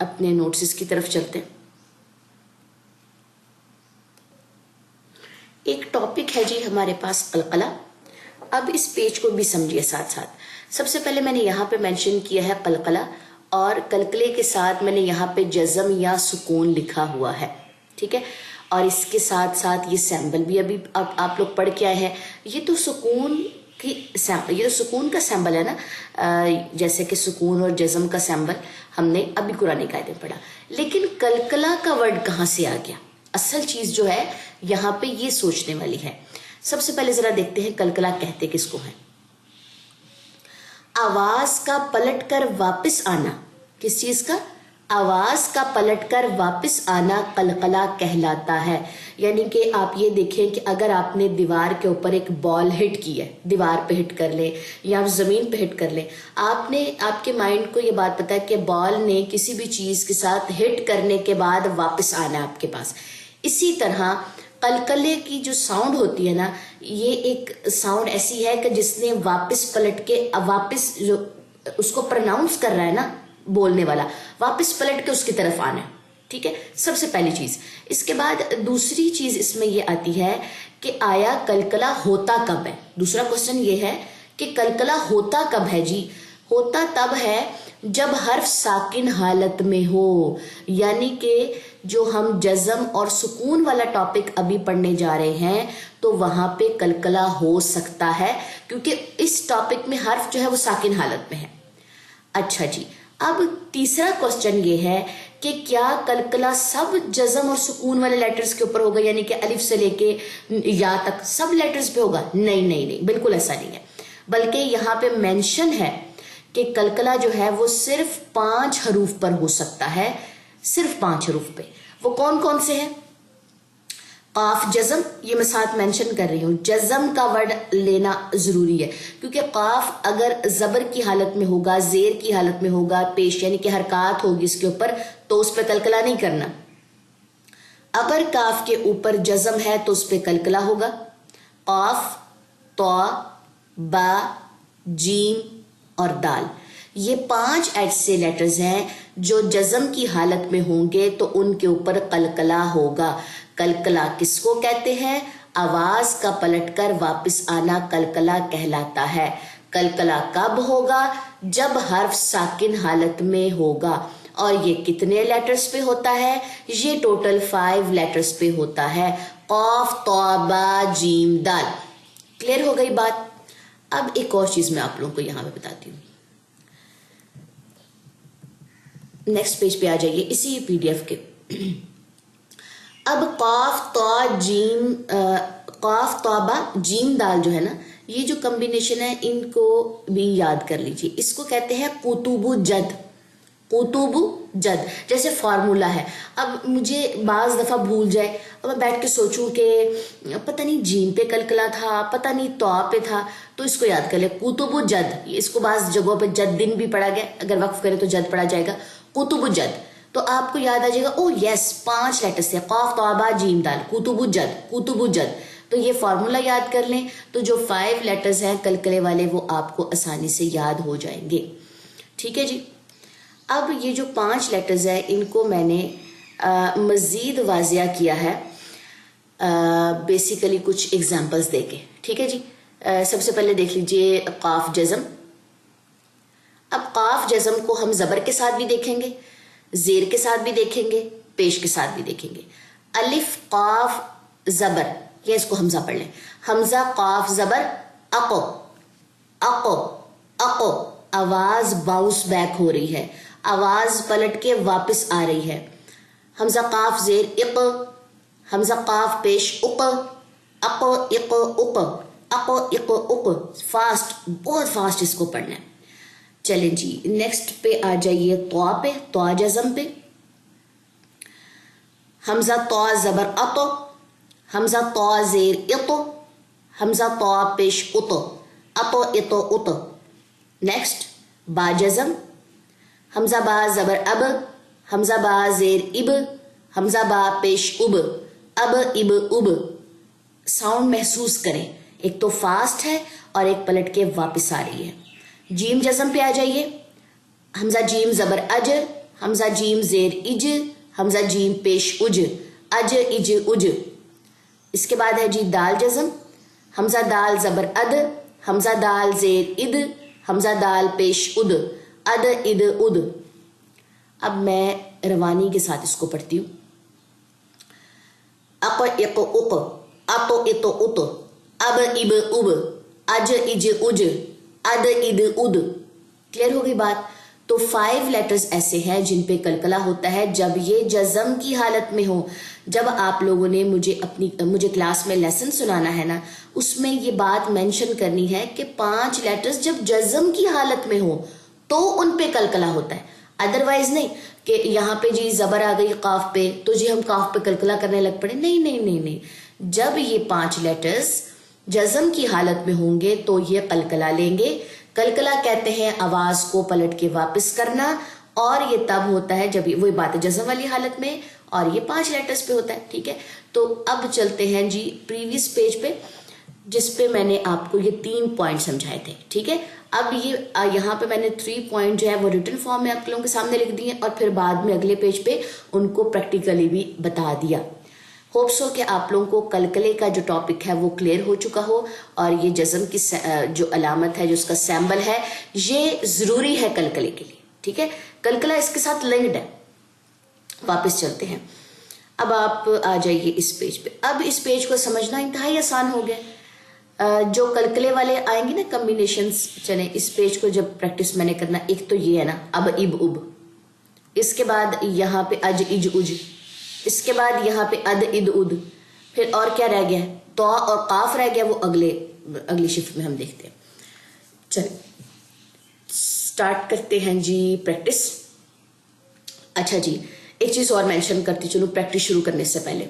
اپنے نوٹس کی طرف چلتے ہیں. ایک ٹاپک ہے جی ہمارے پاس قلقلہ. اب اس پیج کو بھی سمجھیے ساتھ ساتھ. سب سے پہلے میں نے یہاں پہ مینشن کیا ہے قلقلہ، اور قلقلے کے ساتھ میں نے یہاں پہ جزم یا سکون لکھا ہوا ہے. ٹھیک ہے، اور اس کے ساتھ ساتھ یہ سیمبل بھی ابھی آپ لوگ پڑھ کے آئے ہیں. یہ تو سکون کا سیمبل ہے نا، جیسے کہ سکون اور جزم کا سیمبل ہم نے ابھی قرآن قاعدے میں پڑھا. لیکن قلقلہ کا ورڈ کہاں سے آ گیا؟ اصل چیز جو ہے یہاں پہ یہ سوچنے والی ہے. سب سے پہلے ذرا دیکھتے ہیں قلقلہ کہتے کس کو ہیں. آواز کا پلٹ کر واپس آنا. کس چیز کا؟ آواز کا پلٹ کر واپس آنا قلقلہ کہلاتا ہے. یعنی کہ آپ یہ دیکھیں کہ اگر آپ نے دیوار کے اوپر ایک بال ہٹ کی ہے، دیوار پہ ہٹ کر لیں یا زمین پہ ہٹ کر لیں، آپ کے مائنڈ کو یہ بات پتا ہے کہ بال نے کسی بھی چیز کے ساتھ ہٹ کرنے کے بعد واپس آنا ہے آپ کے پاس. اسی طرح قلقلے کی جو ساؤنڈ ہوتی ہے نا، یہ ایک ساؤنڈ ایسی ہے کہ جس نے واپس پلٹ کے واپس جو اس کو پرناؤنس کر رہا ہے نا بولنے والا، واپس پلٹ کے اس کی طرف آنا ہے. ٹھیک ہے، سب سے پہلی چیز. اس کے بعد دوسری چیز اس میں یہ آتی ہے کہ آیا قلقلہ ہوتا کب ہے. دوسرا کوشچن یہ ہے کہ قلقلہ ہوتا کب ہے جی؟ ہوتا تب ہے جب حرف ساکن حالت میں ہو. یعنی کہ جو ہم جزم اور سکون والا ٹاپک ابھی پڑھنے جا رہے ہیں تو وہاں پہ قلقلہ ہو سکتا ہے، کیونکہ اس ٹاپک میں حرف جو ہے وہ ساکن حالت میں ہے. اچھا جی، اب تیسرا کوشچن یہ ہے کہ کیا قلقلہ سب جزم اور سکون والے لیٹرز کے اوپر ہوگا؟ یعنی کہ الف سے لے کے یا تک سب لیٹرز پہ ہوگا؟ نہیں، بالکل ایسا نہیں ہے. بلکہ یہاں پہ مینشن ہے کہ قلقلہ جو ہے وہ صرف 5 حروف پر ہو سکتا ہے. صرف 5 حروف پہ. وہ کون کون سے ہیں؟ قاف جزم، یہ میں ساتھ مینشن کر رہی ہوں. جزم کا ورڈ لینا ضروری ہے، کیونکہ قاف اگر زبر کی حالت میں ہوگا، زیر کی حالت میں ہوگا، پیش یعنی کہ حرکات ہوگی اس کے اوپر، تو اس پہ قلقلہ نہیں کرنا. اگر کاف کے اوپر جزم ہے تو اس پہ قلقلہ ہوگا. قاف، طا، با، جیم اور دال، یہ 5 ایسے لیٹرز ہیں جو جزم کی حالت میں ہوں گے تو ان کے اوپر قلقلہ ہوگا. قلقلہ کس کو کہتے ہیں؟ آواز کا پلٹ کر واپس آنا قلقلہ کہلاتا ہے. قلقلہ کب ہوگا؟ جب حرف ساکن حالت میں ہوگا. اور یہ کتنے لیٹرز پہ ہوتا ہے؟ یہ ٹوٹل 5 لیٹرز پہ ہوتا ہے. قاف، طا، با، جیم، دال. کلیئر ہو گئی بات؟ اب ایک اور چیز میں آپ لوگوں کو یہاں پہ بتاتی ہوں. نیکسٹ پیج پہ آ جائیے اسی پی ڈی ایف کے. اب قاف، طا، جیم، قاف، طا، با، جیم، دال جو ہے نا، یہ جو کمبینیشن ہے ان کو بھی یاد کر لیجیے. اس کو کہتے ہیں قطب جد. قطب جد جیسے فارمولا ہے. اب مجھے بعض دفعہ بھول جائے، اب میں بیٹھ کے سوچوں کہ پتہ نہیں جیم پہ قلقلہ تھا، پتہ نہیں طا پہ تھا، تو اس کو یاد کر لیں قطب جد. اس کو بعض جگہوں پہ جد دن بھی پڑھا گیا، اگر وقف کرے تو جد پڑھا جائے گا. قطب جد، تو آپ کو یاد آ جائے گا، او یس 5 لیٹرز سے قاف، طا، با، جیم، دال، قطب جد، قطب جد. تو یہ فارمولا یاد کر لیں تو جو 5 لیٹرز ہیں قلقلے والے وہ آپ کو آسانی سے یاد ہو جائیں گے. ٹھیک ہے جی. اب یہ جو 5 لیٹرز ہیں ان کو میں نے مزید واضح کیا ہے بیسیکلی کچھ ایگزامپلز دے کے. ٹھیک ہے جی. سب سے پہلے دیکھ لیجئے قاف جزم. اب قاف جزم کو ہم زبر کے ساتھ بھی دیکھیں گے، زیر کے ساتھ بھی دیکھیں گے، پیش کے ساتھ بھی دیکھیں گے. الف قاف زبر، یا اس کو حمزہ پڑھ لیں. حمزہ قاف زبر اقو، اقو، اقو. آواز باؤنس بیک ہو رہی ہے، آواز پلٹ کے واپس آ رہی ہے. حمزہ قاف زیر اق، حمزہ قاف پیش اق، اقو، اق، اق، اقو، اق، اق. فاسٹ، بہت فاسٹ اس کو پڑھنا ہے. چلیں جی نیکسٹ پہ آ جائیے طا پہ. طا جزم پہ حمزہ طا زبر اط، حمزہ طا زیر اط، حمزہ طا پیش اط، اط، اط، اط. نیکسٹ با جزم. حمزہ با زبر اب، حمزہ با زیر اب، حمزہ با پیش اب، اب، اب، اب. ساؤنڈ محسوس کریں، ایک تو فاسٹ ہے اور ایک پلٹ کے واپس آ رہی ہے. جیم جزم پہ آ جائیے. حمزہ جیم زبر اج، حمزہ جیم زیر اج، حمزہ جیم پیش اج، اج اج اج. اس کے بعد ہے جی دال جزم، حمزہ دال زبر اد، حمزہ دال زیر اد، حمزہ دال پیش اد، اد اد اد. اب میں روانی کے ساتھ اس کو پڑھتی ہوں. اق اق اق، اط اط اط، اب اب اب، اج اج اج، اد اد اد. کلیئر ہو گئی بات؟ تو 5 لیٹرز ایسے ہیں جن پہ قلقلہ ہوتا ہے جب یہ جزم کی حالت میں ہو. جب آپ لوگوں نے مجھے کلاس میں لیسن سنانا ہے نا، اس میں یہ بات مینشن کرنی ہے کہ 5 لیٹرز جب جزم کی حالت میں ہو تو ان پہ قلقلہ ہوتا ہے. ادروائز نہیں کہ یہاں پہ جی زبر آ گئی قاف پہ تو جی ہم قاف پہ قلقلہ کرنے لگ پڑے. نہیں نہیں نہیں نہیں، جب یہ 5 لیٹرز جزم کی حالت میں ہوں گے تو یہ قلقلہ لیں گے. قلقلہ کہتے ہیں آواز کو پلٹ کے واپس کرنا، اور یہ تب ہوتا ہے جب وہی بات ہے جزم والی حالت میں، اور یہ 5 لیٹرز پہ ہوتا ہے. ٹھیک ہے، تو اب چلتے ہیں جی پریویس پیج پہ جس پہ میں نے آپ کو یہ 3 پوائنٹ سمجھائے تھے. ٹھیک ہے، اب یہ یہاں پہ میں نے 3 پوائنٹ جو ہے وہ ریٹن فارم میں آپ لوگوں کے سامنے لکھ دیے، اور پھر بعد میں اگلے پیج پہ ان کو پریکٹیکلی بھی بتا دیا. ہوپس ہو کہ آپ لوگوں کو قلقلے کا جو ٹاپک ہے وہ کلیئر ہو چکا ہو، اور یہ جزم کی جو علامت ہے، جو اس کا سیمبل ہے، یہ ضروری ہے قلقلے کے لیے. ٹھیک ہے، قلقلہ اس کے ساتھ لنکڈ ہے. واپس چلتے ہیں، اب آپ آ جائیے اس پیج پہ. اب اس پیج کو سمجھنا انتہائی آسان ہو گیا. جو قلقلے والے آئیں گے نا کمبینیشنز، چلیں اس پیج کو جب پریکٹس میں نے کرنا، ایک تو یہ ہے نا اب اب اب، اس کے بعد یہاں پہ اج اج اج، اس کے بعد یہاں پہ اد اد اد، پھر اور کیا رہ گیا؟ تو اور قاف رہ گیا، وہ اگلی شفٹ میں ہم دیکھتے ہیں. چلیں سٹارٹ کرتے ہیں جی پریکٹس. اچھا جی، ایک چیز اور مینشن کرتی چلو پریکٹس شروع کرنے سے پہلے.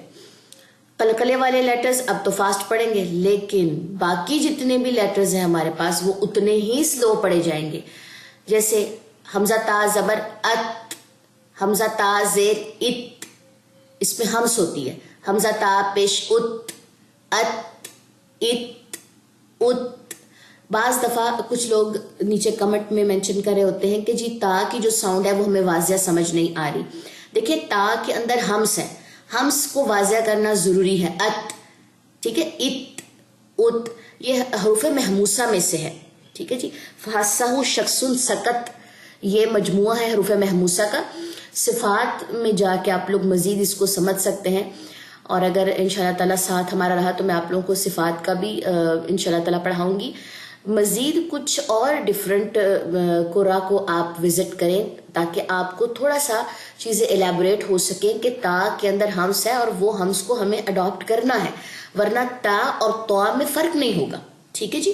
قلقلے والے لیٹرز اب تو فاسٹ پڑھیں گے، لیکن باقی جتنے بھی لیٹرز ہیں ہمارے پاس وہ اتنے ہی سلو پڑھے جائیں گے. جیسے حمزہ تا زبر ات، حمزہ تا زیر ات، اس میں ہمس ہوتی ہے. حمزہ تا پیش ات، ات ات ات. بعض دفعہ کچھ لوگ نیچے کمنٹ میں مینشن کر رہے ہوتے ہیں کہ جی تا کی جو ساؤنڈ ہے وہ ہمیں واضح سمجھ نہیں آ رہی. دیکھیں تا کے اندر ہمس ہے، ہمس کو واضح کرنا ضروری ہے. ات، ٹھیک ہے، ات ات یہ حروف محموسہ میں سے ہے. ٹھیک ہے جی، فحسہ شخص سکت یہ مجموعہ ہے حروف محموسہ کا. صفات میں جا کے آپ لوگ مزید اس کو سمجھ سکتے ہیں، اور اگر انشاءاللہ تعالیٰ ساتھ ہمارا رہا تو میں آپ لوگوں کو صفات کا بھی انشاءاللہ تعالیٰ پڑھاؤں گی. مزید کچھ اور ڈفرینٹ قرآ کو آپ وزٹ کریں تاکہ آپ کو تھوڑا سا چیزیں الیبوریٹ ہو سکیں کہ تا کے اندر ہمس ہے اور وہ ہمس کو ہمیں اڈاپٹ کرنا ہے، ورنہ تا اور تو میں فرق نہیں ہوگا. ٹھیک ہے جی.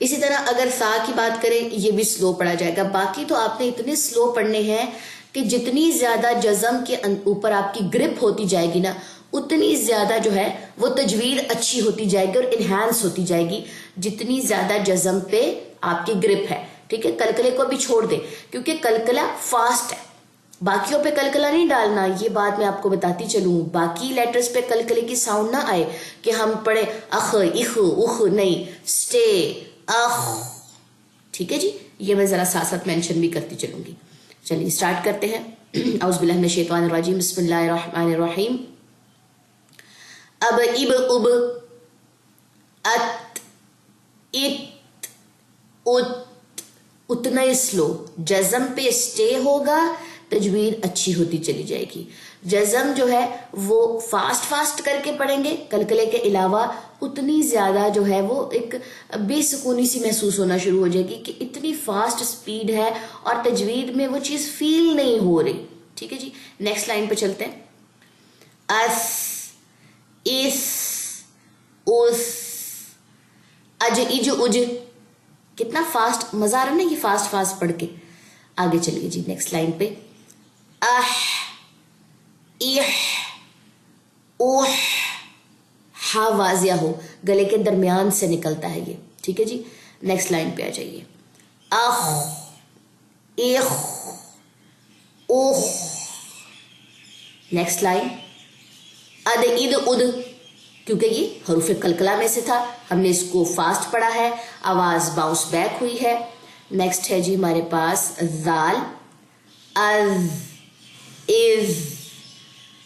اسی طرح اگر سا کی بات کریں یہ بھی سلو پڑھا جائے گا. باقی تو آپ نے اتنے سلو پڑھنے ہیں کہ جتنی زیادہ جزم کے اوپر آپ کی گرپ ہوتی جائے گی نا، اتنی زیادہ جو ہے وہ تجوید اچھی ہوتی جائے گی اور انہانس ہوتی جائے گی جتنی زیادہ جزم پہ آپ کی گرپ ہے. ٹھیک ہے، قلقلے کو بھی چھوڑ دیں کیونکہ قلقلہ فاسٹ ہے، باقیوں پہ قلقلہ نہیں ڈالنا. یہ بات میں آپ کو بتاتی چلوں، باقی لیٹرز پہ قلقلے کی ساؤنڈ نہ آئے کہ ہم پڑھیں اخ اخ اخ، نہیں، سٹے اخ. ٹھیک ہے جی، یہ میں ذرا ساتھ ساتھ مینشن بھی کرتی چلوں گی. چلیے سٹارٹ کرتے ہیں. اعوذ باللہ من الشیطان الرجیم، بسم اللہ الرحمن الرحیم. اب اب اب، ات ات ات. اتنا ہی سلو، جزم پہ سٹے ہوگا، تجوید اچھی ہوتی چلی جائے گی. جزم جو ہے وہ فاسٹ کر کے پڑھیں گے، قلقلے کے علاوہ اتنی زیادہ جو ہے وہ ایک بے سکونی سی محسوس ہونا شروع ہو جائے گی کہ اتنی فاسٹ سپیڈ ہے اور تجوید میں وہ چیز فیل نہیں ہو رہی. ٹھیک ہے جی، نیکسٹ لائن پہ چلتے ہیں. اس اس اس، اج اج اج. کتنا فاسٹ مزہ آ رہا ہے نا یہ فاسٹ پڑھ کے. آگے چلیے جی نیکسٹ لائن پہ. اح اح اوح، ہا واضح ہو، گلے کے درمیان سے نکلتا ہے یہ. ٹھیک ہے جی، نیکسٹ لائن پہ آ جائیے. اخ اخ اوح. Next line. اد اد اد، کیونکہ یہ حروف قلقلہ میں سے تھا ہم نے اس کو فاسٹ پڑھا ہے، آواز باؤنس بیک ہوئی ہے. نیکسٹ ہے جی ہمارے پاس ذال. از از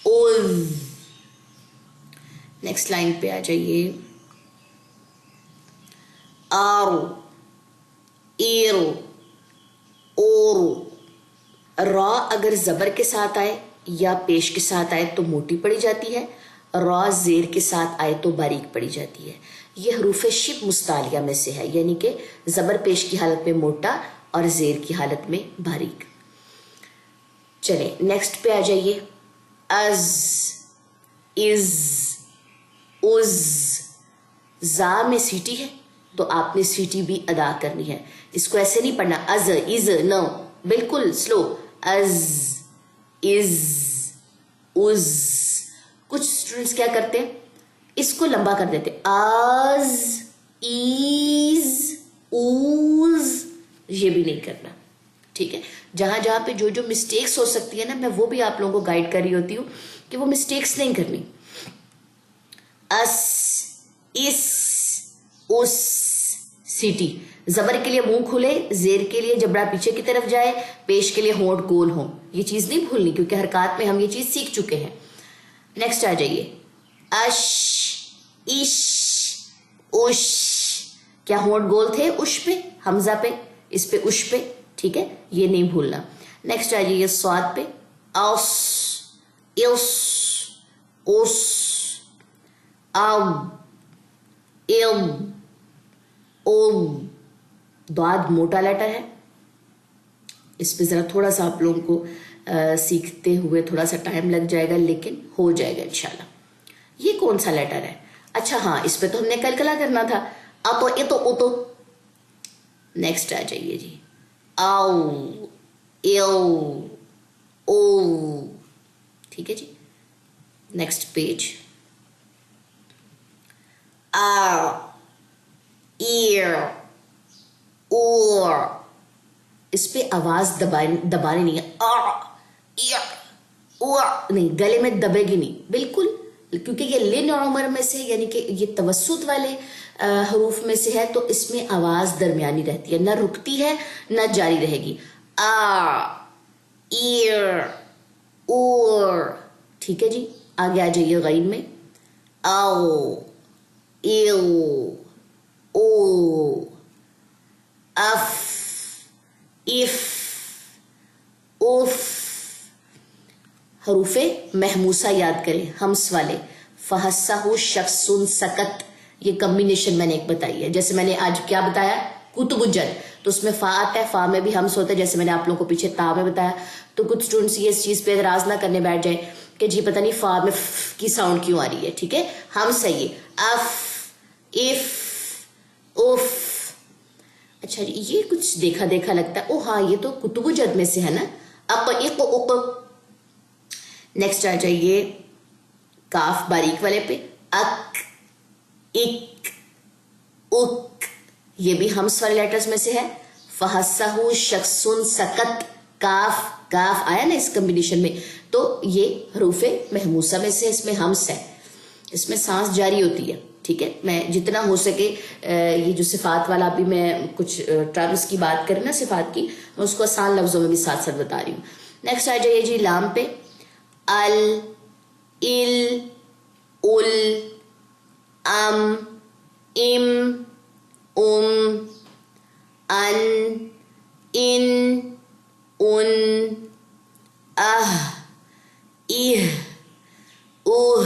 از. نیکسٹ لائن پہ آ جائیے. آرو ایرو اورو. را اگر زبر کے ساتھ آئے یا پیش کے ساتھ آئے تو موٹی پڑی جاتی ہے, را زیر کے ساتھ آئے تو باریک پڑی جاتی ہے. یہ حروف شبہ مستعلیہ میں سے ہے, یعنی کہ زبر پیش کی حالت میں موٹا اور زیر کی حالت میں باریک. چلیں نیکسٹ پہ آ جائیے. از از از. زا میں سیٹی ہے تو آپ نے سیٹی بھی ادا کرنی ہے. اس کو ایسے نہیں پڑھنا از از, نو, بالکل سلو. از از از. کچھ اسٹوڈنٹس کیا کرتے ہیں, اس کو لمبا کر دیتے, آز ایز اوز. یہ بھی نہیں کرنا, ٹھیک ہے. جہاں جہاں پہ جو جو مسٹیکس ہو سکتی ہے نا, میں وہ بھی آپ لوگوں کو گائیڈ کر رہی ہوتی ہوں کہ وہ مسٹیکس نہیں کرنی. اس اس اس. سیٹی. زبر کے لیے منہ کھلے, زیر کے لیے جبڑا پیچھے کی طرف جائے, پیش کے لیے ہونٹ گول ہوں. یہ چیز نہیں بھولنی کیونکہ حرکات میں ہم یہ چیز سیکھ چکے ہیں. نیکسٹ آ جائیے. اش اش اش. کیا ہونٹ گول تھے اش پہ, حمزہ پہ, اس پہ اش پہ, ٹھیک ہے, یہ نہیں بھولنا. نیکسٹ آ جائیے سواد پہ. اوس اوس اوس. اب اب اوم. دعاد موٹا لیٹر ہے, اس پہ ذرا تھوڑا سا آپ لوگوں کو سیکھتے ہوئے تھوڑا سا ٹائم لگ جائے گا, لیکن ہو جائے گا انشاءاللہ. یہ کون سا لیٹر ہے, اچھا ہاں اس پہ تو ہم نے کلکلا کرنا تھا. اتو اتو اتو. نیکسٹ آ جائیے جی. آؤ ایو او. ٹھیک ہے جی. Next page. آ ایر اور. اس پہ آواز دبانی نہیں ہے, نہیں, گلے میں دبے گی نہیں بالکل, کیونکہ یہ لن عمر میں سے یعنی کہ یہ توسط والے حروف میں سے ہے, تو اس میں آواز درمیانی رہتی ہے, نہ رکتی ہے نہ جاری رہے گی. ایر اور. ٹھیک ہے جی. آگے آ جائیے غین میں. آؤ ایو او. If if if. حروف محموسہ یاد کریں, ہمس والے. فحسہ شخص سکت, یہ کمبینیشن میں نے ایک بتائی ہے. جیسے میں نے آج کیا بتایا, کتب الجن, تو اس میں فا آتا ہے, فا میں بھی ہمس ہوتا ہے, جیسے میں نے آپ لوگوں کو پیچھے تا میں بتایا. تو کچھ اسٹوڈنٹس یہ اس چیز پہ اعتراض نہ کرنے بیٹھ جائیں کہ جی پتہ نہیں فا میں کی ساؤنڈ کیوں آ رہی ہے. ٹھیک ہے, ہم صحیح ہے. If if if. اچھا جی, یہ کچھ دیکھا دیکھا لگتا ہے. او ہاں, یہ تو کتب الجد میں سے ہے نا. اق اق اق. نیکسٹ آ جائیے کاف باریک والے پہ. اک اک اک. یہ بھی ہمس والے لیٹرز میں سے ہے. فحسہ شخص سکت. کاف کاف آیا نا اس کمبینیشن میں, تو یہ حروف محموسہ میں سے, اس میں ہمس ہے, اس میں سانس جاری ہوتی ہے. ٹھیک ہے, میں جتنا ہو سکے یہ جو صفات والا بھی میں کچھ ٹرمز کی بات کریں نا صفات کی, میں اس کو آسان لفظوں میں بھی ساتھ ساتھ بتا رہی ہوں. نیکسٹ آ جائیے جی لام پہ. ال ال ال ام ام ام ان ان ان اہ اہ اوہ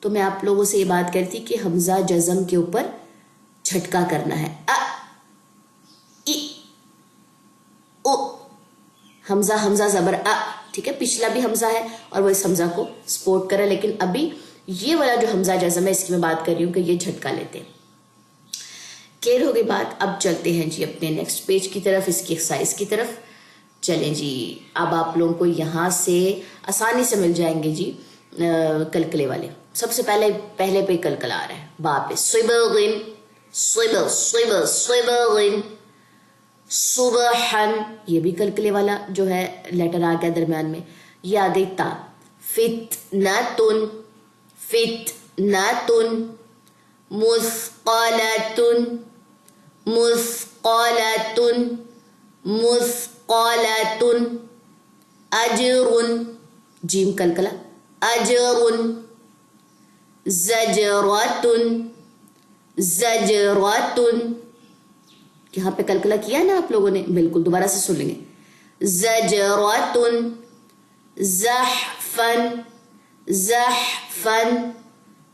تو میں آپ لوگوں سے یہ بات کرتی کہ حمزہ جزم کے اوپر جھٹکا کرنا ہے. حمزہ حمزہ زبر ا. ٹھیک ہے, پچھلا بھی حمزہ ہے اور وہ اس حمزہ کو سپورٹ کرے, لیکن ابھی یہ والا جو حمزہ جزم ہے اس کی میں بات کر رہی ہوں کہ یہ جھٹکا لیتے ہیں. کلیئر ہو گئی بات. اب چلتے ہیں جی اپنے نیکسٹ پیج کی طرف, اس کی ایکسرسائز کی طرف. چلیں جی, اب آپ لوگوں کو یہاں سے آسانی سے مل جائیں گے جی کلکلے والے. سب سے پہلے پہ کلکلا آ رہا ہے با پہ. صبغن صبغ صبغ صبغن. صبحن, یہ بھی کلکلے والا جو ہے لیٹر آ گیا درمیان میں. یہ آ گئی تا. فتنتن فتنتن. مثقلتن مثقلۃ مثقلۃ اجر جیم کلکلا اجر زجرۃ زجرۃ یہاں پہ کلکلا کیا نا آپ لوگوں نے بالکل دوبارہ سے سن لیں گے زجرۃ زحفا زحفا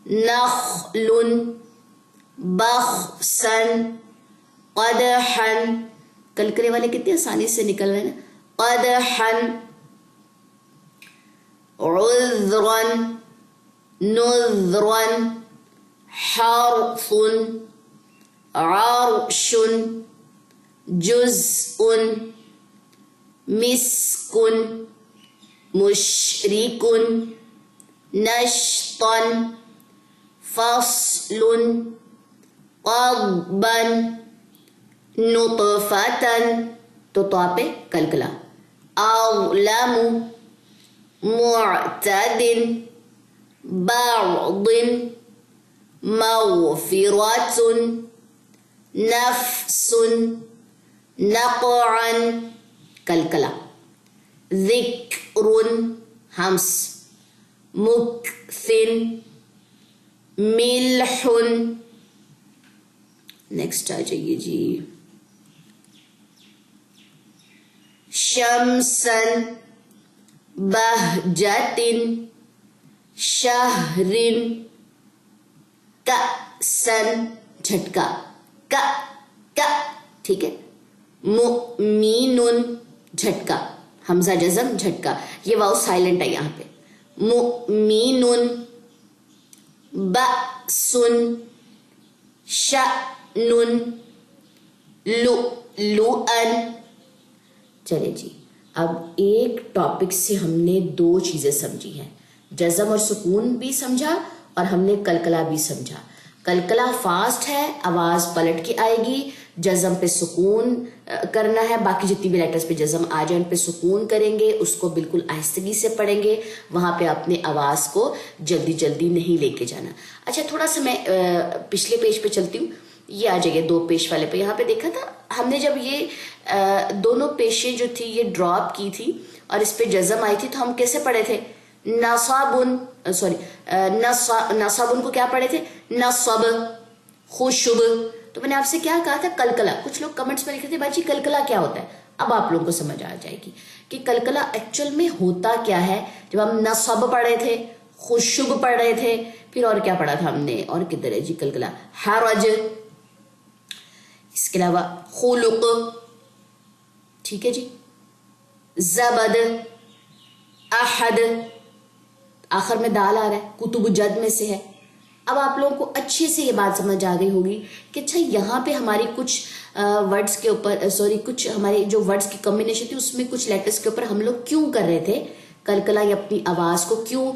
نخل بخسا قدحا کلکلے والے کتنے آسانی سے نکل رہے ہیں نا قدحا عذرا نذرا حرث عرش جزء مسك مشرك نشطا فصل قضبا نطفة تو پہ کلکلا اظلم معتد بعض مغفرة نفس نقعا کلکلا ذکر ہمس مکثن ملح نیکسٹ آ جائیے جی شمسن بہجتن شہرن کأسن جھٹکا کا ٹھیک ہے مؤمن جھٹکا حمزہ جزم جھٹکا یہ واؤ سائلنٹ ہے یہاں پہ مؤمن بأس شأن لؤلؤا چلے جی اب ایک ٹاپک سے ہم نے دو چیزیں سمجھی ہیں جزم اور سکون بھی سمجھا اور ہم نے کلکلا بھی سمجھا کلکلا فاسٹ ہے آواز پلٹ کے آئے گی جزم پہ سکون کرنا ہے باقی جتنی بھی لیٹرز پہ جزم آ جائیں ان پہ سکون کریں گے اس کو بالکل آہستگی سے پڑھیں گے وہاں پہ اپنے آواز کو جلدی جلدی نہیں لے کے جانا اچھا تھوڑا سا میں پچھلے پیج پہ چلتی ہوں یہ آ جائیے 2 پیش والے پہ یہاں پہ دیکھا تھا ہم نے جب یہ دونوں پیشیں جو تھی یہ ڈراپ کی تھی اور اس پہ جزم آئی تھی تو ہم کیسے پڑھے تھے نصابن نصابن کو کیا پڑھے تھے نصب خوشب تو میں نے آپ سے کیا کہا تھا کلکلا کچھ لوگ کمنٹس میں لکھے تھے بھائی کلکلا کیا ہوتا ہے اب آپ لوگوں کو سمجھ آ جائے گی کہ کلکلا ایکچوئل میں ہوتا کیا ہے جب ہم نصب پڑھے تھے خوشب پڑھ رہے تھے پھر اور کیا پڑھا تھا ہم نے اور کدھر ہے جی کلکلا حرج اس کے علاوہ خلق ٹھیک ہے جی زبد احد آخر میں دال آ رہا ہے کتب جد میں سے ہے اب آپ لوگوں کو اچھے سے یہ بات سمجھ آ گئی ہوگی کہ اچھا یہاں پہ ہماری کچھ ورڈز کے اوپر کچھ ہمارے جو ورڈز کی کمبینیشن تھی اس میں کچھ لیٹرز کے اوپر ہم لوگ کیوں کر رہے تھے کلکلا یا اپنی آواز کو کیوں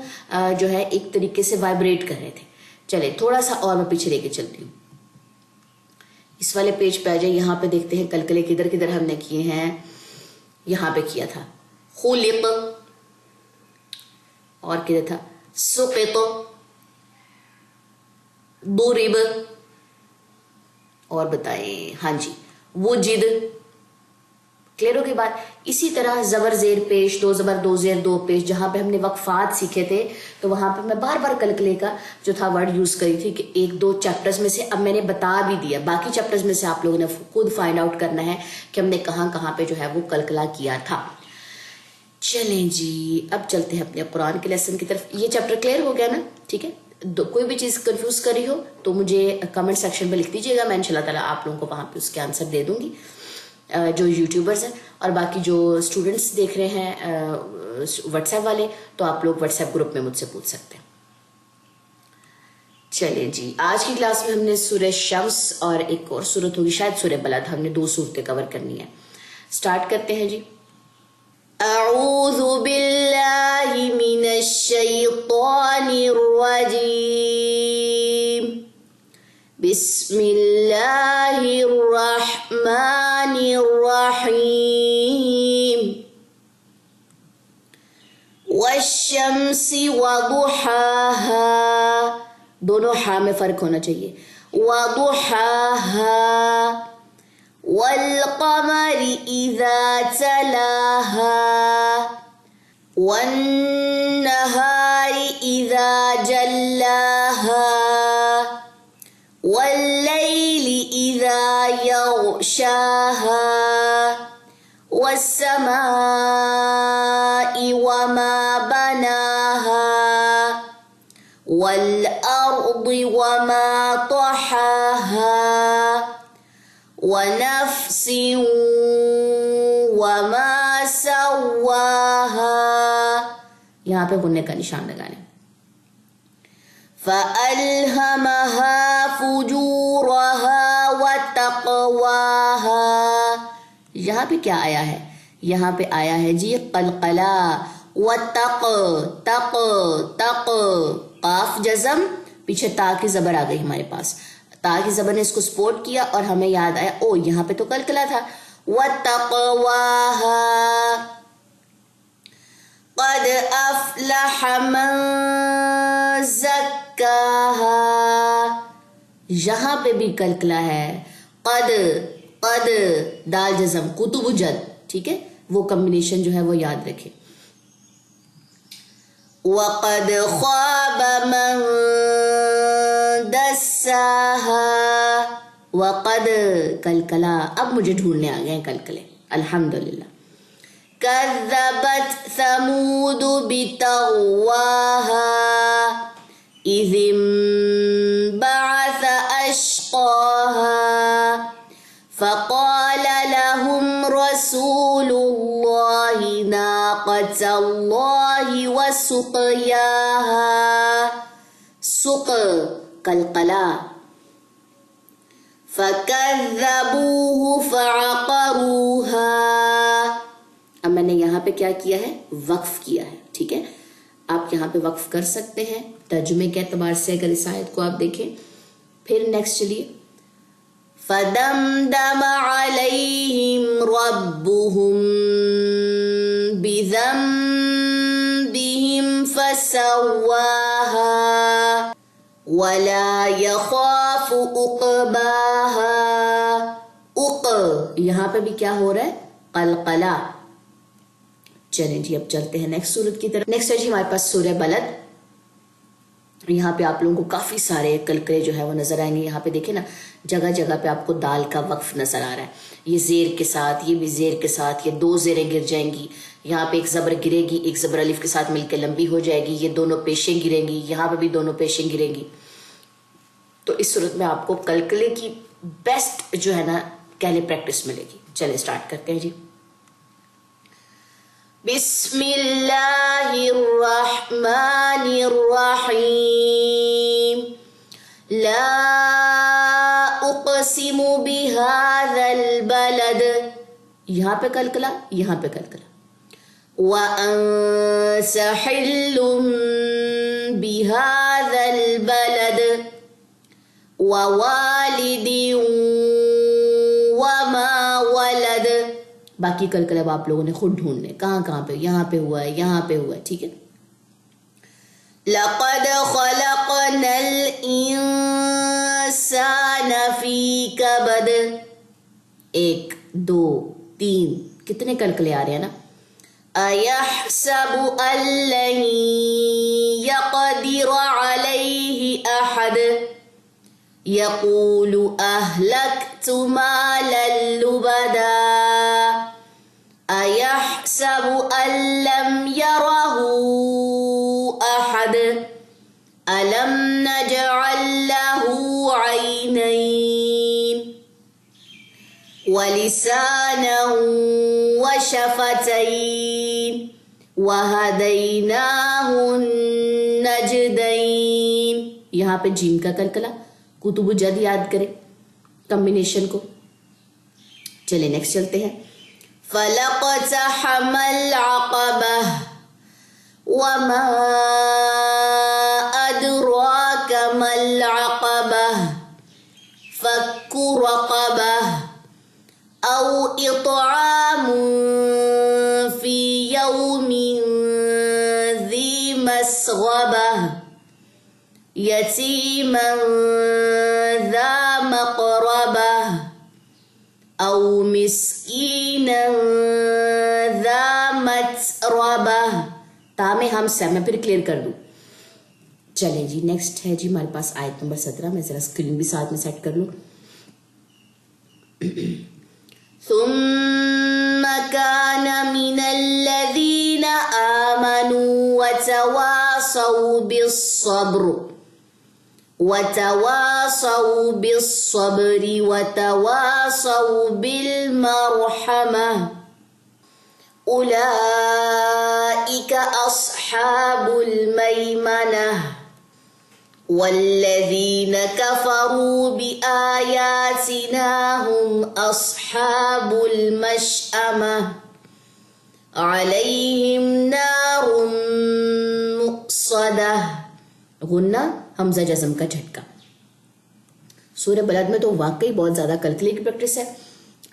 جو ہے ایک طریقے سے وائبریٹ کر رہے تھے چلے تھوڑا سا اور میں پیچھے لے کے چلتی ہوں اس والے پیج پہ آ جائے یہاں پہ دیکھتے ہیں کلکلے کدھر کدھر ہم نے کیے ہیں یہاں پہ کیا تھا خلق اور کدھر تھا سقط ضرب اور بتائیں ہاں جی وجد کلیئر ہو کے بعد اسی طرح زبر زیر پیش 2 زبر 2 زیر 2 پیش جہاں پہ ہم نے وقفات سیکھے تھے تو وہاں پہ میں بار بار کلکلے کا جو تھا ورڈ یوز کری تھی کہ 1-2 چیپٹرز میں سے اب میں نے بتا بھی دیا باقی چیپٹرز میں سے آپ لوگوں نے خود فائنڈ آؤٹ کرنا ہے کہ ہم نے کہاں کہاں پہ جو ہے وہ کلکلا کیا تھا چلیں جی اب چلتے ہیں اپنے قرآن کے لیسن کی طرف یہ چیپٹر کلیئر ہو گیا نا ٹھیک ہے کوئی بھی چیز کنفیوز کری ہو تو مجھے کمنٹ سیکشن میں لکھ دیجیے گا میں انشاءاللہ تعالیٰ آپ لوگوں کو وہاں پہ اس کے آنسر دے دوں گی جو یوٹیوبرز ہیں اور باقی جو اسٹوڈنٹس دیکھ رہے ہیں واٹس ایپ والے تو آپ لوگ واٹس ایپ گروپ میں مجھ سے پوچھ سکتے ہیں چلیں جی آج کی کلاس میں ہم نے سورہ شمس اور ایک اور سورت ہوگی شاید سورہ بلد ہم نے 2 صورتیں کور کرنی ہے سٹارٹ کرتے ہیں جی اعوذ باللہ من الشیطان الرجیم بسم اللہ الرحمن الرحیم والشمس وضحاها دونوں ہاں میں فرق ہونا چاہیے وضحاها والقمر إذا تلاها والنهار إذا جلاها والليل إذا يغشاها والسماء وما بناها والأرض وما طحاها ونفس وما سواها. یہاں پہ غنّے کا نشان لگانے. فَأَلْهَمَهَا فُجُورَهَا وَتَقْوَاهَا. یہاں پہ کیا آیا ہے؟ یہاں پہ آیا ہے جی قلقلہ. وَتَقْ تق تق قاف جزم، پیچھے تا کی زبر آ گئی ہمارے پاس. تا کی زبر نے اس کو سپورٹ کیا اور ہمیں یاد آیا او یہاں پہ تو قلقلہ تھا. وَتَقْوَاهَا قَدْ أَفْلَحَ مَنْ زَكَّاهَا. یہاں پہ بھی قلقلہ ہے. قد قد دال جزم کتب جد. ٹھیک ہے، وہ کمبینیشن جو ہے وہ یاد رکھیں. وَقَدْ خَابَ مَنْ دَسَّاهَا. وَقَدْ قلقلہ. اب مجھے ڈھونڈنے آ گئے ہیں قلقلے الحمدللہ. كذبت ثمود بطغواها إذ انبعث أشقاها فقال لهم رسول الله ناقة الله وسقياها. سق قلقلہ. فكذبوه فعقروها. اب میں نے یہاں پہ کیا کیا ہے؟ وقف کیا ہے. ٹھیک ہے، آپ یہاں پہ وقف کر سکتے ہیں ترجمے کے اعتبار سے اگر اس آیت کو آپ دیکھیں. پھر نیکسٹ چلیے. فَدَمْدَمَ عَلَيْهِمْ رَبُّهُمْ بِذَنبِهِمْ فَسَوَّاهَا وَلَا يَخَافُ عُقْبَاهَا. یہاں پہ بھی کیا ہو رہا ہے؟ قلقلہ. چلیں جی اب چلتے ہیں نیکسٹ سورت کی طرف. نیکسٹ ہے جی ہمارے پاس سورہ بلد. یہاں پہ آپ لوگوں کو کافی سارے قلقلے جو ہے وہ نظر آئیں گے. یہاں پہ دیکھیں نا جگہ جگہ پہ آپ کو دال کا وقف نظر آ رہا ہے. یہ زیر کے ساتھ، یہ بھی زیر کے ساتھ، یہ دو زیریں گر جائیں گی. یہاں پہ ایک زبر گرے گی، ایک زبر الف کے ساتھ مل کے لمبی ہو جائے گی. یہ دونوں پیشیں گریں گی، یہاں پہ بھی دونوں پیشیں گریں گی. تو اس صورت میں آپ کو قلقلے کی بیسٹ جو ہے نا کہلے پریکٹس ملے گی. چلے اسٹارٹ کرتے ہیں جی. بسم اللہ الرحمن الرحیم. لا اقسم بهذا البلد. یہاں پہ قلقلہ، یہاں پہ قلقلہ. وأنت حل بهذا البلد ووالد وما ولد. باقی قلقلے اب آپ لوگوں نے خود ڈھونڈنے کہاں کہاں پہ. یہاں پہ ہوا ہے، یہاں پہ ہوا ہے. ٹھیک ہے. لقد خلقنا الانسان فی کبد. 1 2 3 کتنے قلقلے آ رہے ہیں نا. ایحسب ان لن یقدر علیہ احد یقول اہلکت مالا لبدا. ایحسب ان لم یرہ احد الم نجعل لہ عینین ولسانا وشفتین وہدیناہ النجدین. یہاں پہ جیم کا قلقلہ. کتب جد یاد کریں کمبینیشن کو. چلے نیکسٹ چلتے ہیں. فَلَقْتَحَمَ الْعَقَبَةَ وَمَا أَدْرَاكَ مَا الْعَقَبَةُ فَكُّ رَقَبَةٍ أَوْ إِطْعَامٌ فِي يَوْمٍ ذِي مَسْغَبَةٍ يَتِيمًا ذَا مَقْرَبَةٍ او مسکینا ذا متربہ. تا میں ہم سے میں پھر کلیئر کر دوں. چلیں جی نیکسٹ ہے جی ہمارے پاس آیت نمبر 17. میں ذرا اسکرین بھی ساتھ میں سیٹ کر لوں. ثم كان من الذين آمنوا وتواصوا بالصبر وتواصوا بالمرحمة أولئك أصحاب الميمنة والذين كفروا بآياتنا هم أصحاب المشأمة عليهم نار مؤصدة. غنہ حمزہ جزم کا جھٹکا. سورہ بلد میں تو واقعی بہت زیادہ کلکلے کی پریکٹس ہے.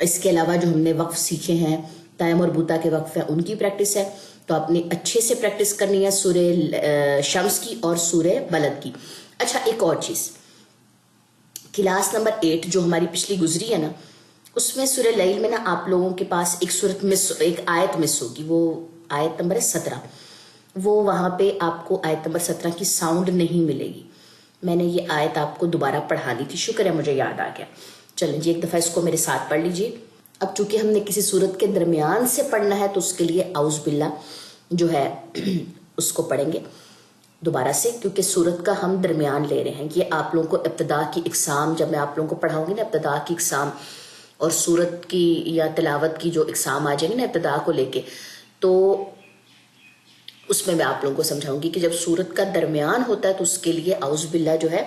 اس کے علاوہ جو ہم نے وقف سیکھے ہیں تائم اور بوتا کے وقف ہیں ان کی پریکٹس ہے. تو اپنی اچھے سے پریکٹس کرنی ہے سورہ شمس کی اور سورہ بلد کی. اچھا ایک اور چیز, کلاس نمبر 8 جو ہماری پچھلی گزری ہے نا, اس میں سورہ لیل میں نا آپ لوگوں کے پاس ایک آیت مس ہوگی. وہ آیت نمبر 17. وہ وہاں پہ آپ کو آیت نمبر 17 کی ساؤنڈ نہیں ملے گی. میں نے یہ آیت آپ کو دوبارہ پڑھانی تھی, شکر ہے مجھے یاد آ گیا. چلیں جی ایک دفعہ اس کو میرے ساتھ پڑھ لیجئے. اب چونکہ ہم نے کسی صورت کے درمیان سے پڑھنا ہے تو اس کے لیے اعوذ باللہ جو ہے اس کو پڑھیں گے دوبارہ سے, کیونکہ صورت کا ہم درمیان لے رہے ہیں. یہ آپ لوگوں کو ابتدا کی اقسام جب میں آپ لوگوں کو پڑھاؤں گی نا, ابتدا کی اقسام اور صورت کی یا تلاوت کی جو اقسام آ جائیں گی نا ابتدا کو لے کے, تو اس میں آپ لوگوں کو سمجھاؤں گی کہ جب صورت کا درمیان ہوتا ہے تو اس کے لیے اعوذ باللہ جو ہے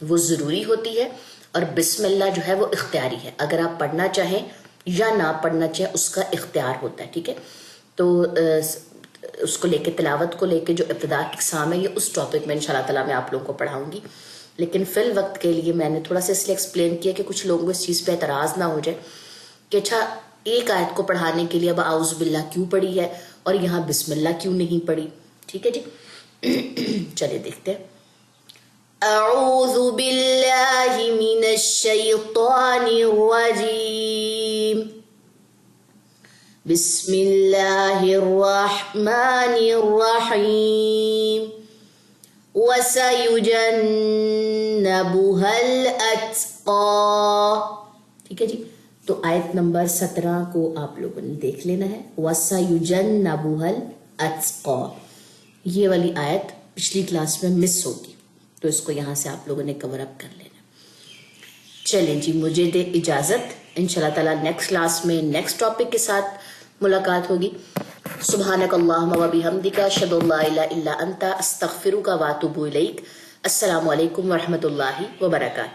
وہ ضروری ہوتی ہے اور بسم اللہ جو ہے وہ اختیاری ہے. اگر آپ پڑھنا چاہیں یا نہ پڑھنا چاہیں اس کا اختیار ہوتا ہے, ٹھیک ہے. تو اس کو لے کے تلاوت کو لے کے جو ابتدا کی اقسام ہے یہ اس ٹاپک میں انشاءاللہ تعالیٰ میں آپ لوگوں کو پڑھاؤں گی. لیکن فی الوقت کے لیے میں نے تھوڑا سا اس لیے ایکسپلین کیا کہ کچھ لوگوں کو اس چیز پہ اعتراض نہ ہو جائے کہ اچھا ایک آیت کو پڑھانے کے لیے اب اعوذ باللہ کیوں پڑھی ہے اور یہاں بسم اللہ کیوں نہیں پڑھی. ٹھیک ہے جی, چلے دیکھتے ہیں. اعوذ باللہ من الشیطان الرجیم. بسم اللہ الرحمن الرحیم. وَسَيُجَنَّبُهَا الْأَتْقَى. ٹھیک ہے جی, تو آیت نمبر 17 کو آپ لوگوں نے دیکھ لینا ہے. وَسَيُجَنَّبُهَا الْأَتْقَى. یہ والی آیت پچھلی کلاس میں مس ہوگی تو اس کو یہاں سے آپ لوگوں نے کور اپ کر لینا. چلیں جی مجھے دے اجازت, انشاءاللہ تعالیٰ نیکسٹ کلاس میں نیکسٹ ٹاپک کے ساتھ ملاقات ہوگی. سبحانک اللہم و بحمدک اشہد ان لا الہ الا انت استغفرک و اتوب الیک. السلام علیکم ورحمۃ اللہ وبرکاتہ.